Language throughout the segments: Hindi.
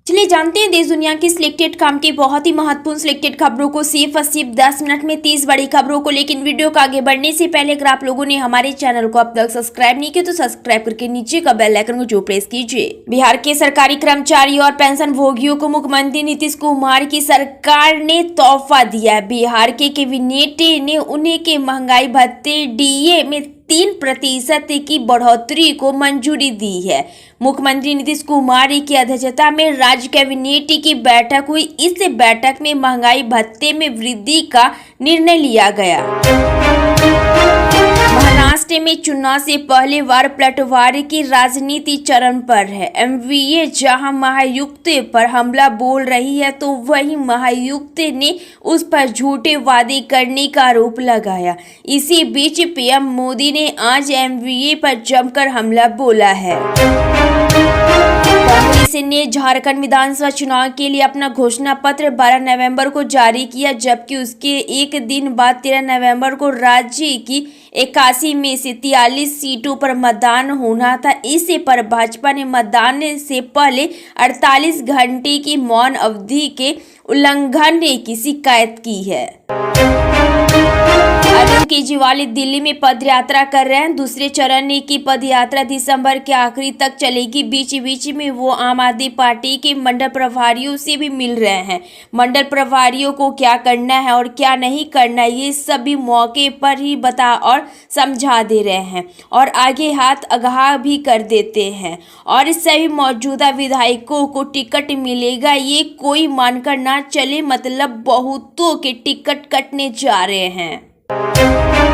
चलिए जानते हैं देश दुनिया की सिलेक्टेड काम की बहुत ही महत्वपूर्ण सिलेक्टेड खबरों को सिर्फ 10 मिनट में 30 बड़ी खबरों को। लेकिन वीडियो को आगे बढ़ने से पहले अगर आप लोगों ने हमारे चैनल को अब तक सब्सक्राइब नहीं किया तो सब्सक्राइब करके नीचे का बेल आइकन को जो प्रेस कीजिए। बिहार के सरकारी कर्मचारियों और पेंशन भोगियों को मुख्यमंत्री नीतीश कुमार की सरकार ने तोहफा दिया है। बिहार के कैबिनेट ने उन्हें के महंगाई भत्ते डीए में 3% की बढ़ोतरी को मंजूरी दी है। मुख्यमंत्री नीतीश कुमार की अध्यक्षता में राज्य कैबिनेट की बैठक हुई। इस बैठक में महंगाई भत्ते में वृद्धि का निर्णय लिया गया। महाराष्ट्र में चुनाव से पहले बार पलटवार की राजनीति चरम पर है। एमवीए जहां महायुक्त पर हमला बोल रही है तो वहीं महायुक्त ने उस पर झूठे वादे करने का आरोप लगाया। इसी बीच पीएम मोदी ने आज एमवीए पर जमकर हमला बोला है। कांग्रेस ने झारखंड विधानसभा चुनाव के लिए अपना घोषणा पत्र 12 नवंबर को जारी किया, जबकि उसके एक दिन बाद 13 नवंबर को राज्य की 81 में से 43 सीटों पर मतदान होना था। इसे पर भाजपा ने मतदान से पहले 48 घंटे की मौन अवधि के उल्लंघन की शिकायत की है। अरविंद केजरीवाल दिल्ली में पदयात्रा कर रहे हैं। दूसरे चरण की पदयात्रा दिसंबर के आखिरी तक चलेगी। बीच बीच में वो आम आदमी पार्टी के मंडल प्रभारियों से भी मिल रहे हैं। मंडल प्रभारियों को क्या करना है और क्या नहीं करना है ये सभी मौके पर ही बता और समझा दे रहे हैं और आगे हाथ आगाह भी कर देते हैं। और सभी मौजूदा विधायकों को टिकट मिलेगा ये कोई मानकर ना चले, मतलब बहुतों के टिकट कटने जा रहे हैं।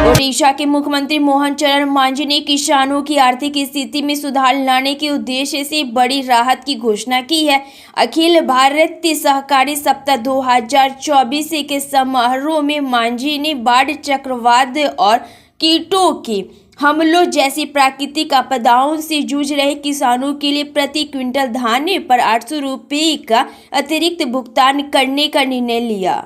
ओडिशा के मुख्यमंत्री मोहन चरण मांझी ने किसानों की आर्थिक स्थिति में सुधार लाने के उद्देश्य से बड़ी राहत की घोषणा की है। अखिल भारतीय सहकारी सप्ताह 2024 के समारोह में मांझी ने बाढ़, चक्रवात और कीटों के हमलों जैसी प्राकृतिक आपदाओं से जूझ रहे किसानों के लिए प्रति क्विंटल धान पर 800 रुपये का अतिरिक्त भुगतान करने का निर्णय लिया।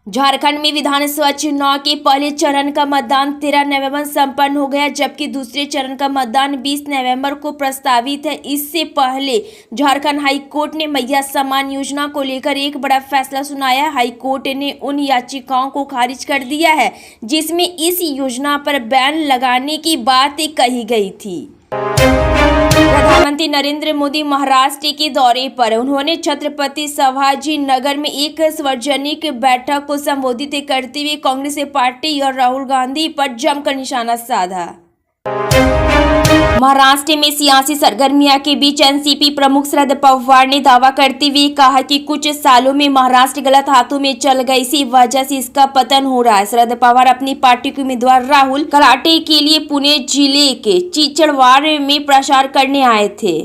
झारखंड में विधानसभा चुनाव के पहले चरण का मतदान 13 नवंबर संपन्न हो गया, जबकि दूसरे चरण का मतदान 20 नवंबर को प्रस्तावित है। इससे पहले झारखंड हाईकोर्ट ने मैया सम्मान योजना को लेकर एक बड़ा फैसला सुनाया। हाईकोर्ट ने उन याचिकाओं को खारिज कर दिया है जिसमें इस योजना पर बैन लगाने की बात कही गई थी। प्रधानमंत्री नरेंद्र मोदी महाराष्ट्र के दौरे पर उन्होंने छत्रपति शिवाजी नगर में एक सार्वजनिक बैठक को संबोधित करते हुए कांग्रेस पार्टी और राहुल गांधी पर जमकर निशाना साधा। महाराष्ट्र में सियासी सरगर्मियों के बीच एनसीपी प्रमुख शरद पवार ने दावा करते हुए कहा कि कुछ सालों में महाराष्ट्र गलत हाथों में चल गई, इसी वजह से इसका पतन हो रहा है। शरद पवार अपनी पार्टी के उम्मीदवार राहुल कलाटे के लिए पुणे जिले के चिचड़वाड़ में प्रचार करने आए थे।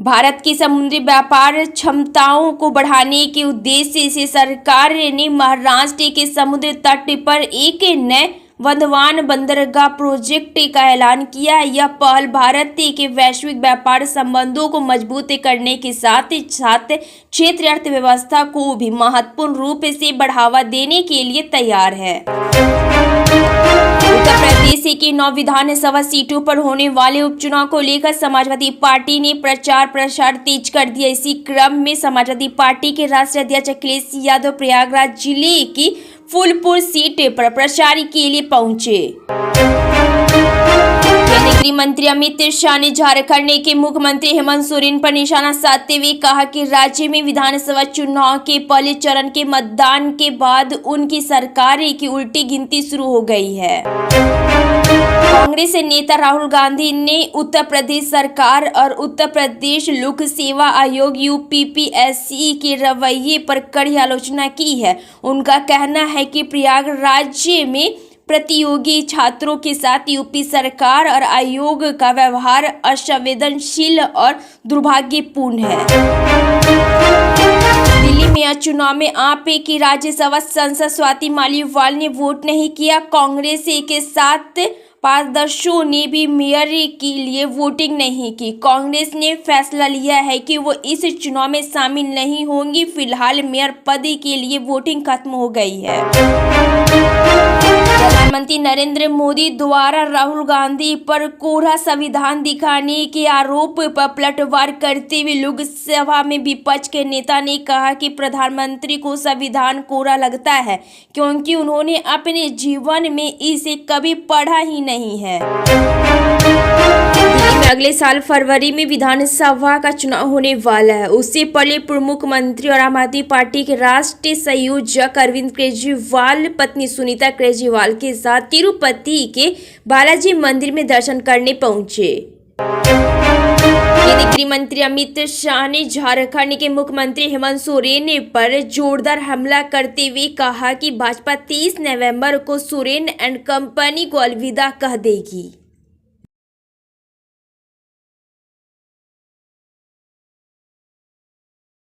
भारत की समुद्री व्यापार क्षमताओं को बढ़ाने के उद्देश्य से सरकार ने महाराष्ट्र के समुद्र तट पर एक नए वर्धमान बंदरगाह प्रोजेक्ट का ऐलान किया। यह पहल भारत के वैश्विक व्यापार संबंधों को मजबूत करने के साथ साथ क्षेत्रीय अर्थव्यवस्था को भी महत्वपूर्ण रूप से बढ़ावा देने के लिए तैयार है। उत्तर प्रदेश की 9 विधानसभा सीटों पर होने वाले उपचुनाव को लेकर समाजवादी पार्टी ने प्रचार प्रसार तेज कर दिया। इसी क्रम में समाजवादी पार्टी के राष्ट्रीय अध्यक्ष अखिलेश यादव प्रयागराज जिले की फूलपुर सीट पर प्रचार के लिए पहुंचे। केंद्रीय गृह मंत्री अमित शाह ने झारखंड के मुख्यमंत्री हेमंत सोरेन पर निशाना साधते हुए कहा कि राज्य में विधानसभा चुनाव के पहले चरण के मतदान के बाद उनकी सरकार की उल्टी गिनती शुरू हो गई है। कांग्रेस नेता राहुल गांधी ने उत्तर प्रदेश सरकार और उत्तर प्रदेश लोक सेवा आयोग यूपीपीएससी के रवैये पर कड़ी आलोचना की है। उनका कहना है कि प्रयागराज में प्रतियोगी छात्रों के साथ यूपी सरकार और आयोग का व्यवहार असंवेदनशील और दुर्भाग्यपूर्ण है। दिल्ली मेयर चुनाव में आप की राज्यसभा सांसद स्वाति मालीवाल ने वोट नहीं किया। कांग्रेस के साथ पारदर्शियों ने भी मेयर के लिए वोटिंग नहीं की। कांग्रेस ने फैसला लिया है कि वो इस चुनाव में शामिल नहीं होंगी। फिलहाल मेयर पद के लिए वोटिंग खत्म हो गई है। प्रधानमंत्री नरेंद्र मोदी द्वारा राहुल गांधी पर कोरा संविधान दिखाने के आरोप पर पलटवार करते हुए लोकसभा में विपक्ष के नेता ने कहा कि प्रधानमंत्री को संविधान कोरा लगता है क्योंकि उन्होंने अपने जीवन में इसे कभी पढ़ा ही नहीं है। दिल्ली में अगले साल फरवरी में विधानसभा का चुनाव होने वाला है। उससे पहले पूर्व मुख्यमंत्री और आम आदमी पार्टी के राष्ट्रीय संयोजक अरविंद केजरीवाल पत्नी सुनीता केजरीवाल के साथ तिरुपति के बालाजी मंदिर में दर्शन करने पहुंचे। गृह मंत्री अमित शाह ने झारखंड के मुख्यमंत्री हेमंत सोरेन पर जोरदार हमला करते हुए कहा कि भाजपा 30 नवंबर को सोरेन एंड कंपनी को अलविदा कह देगी।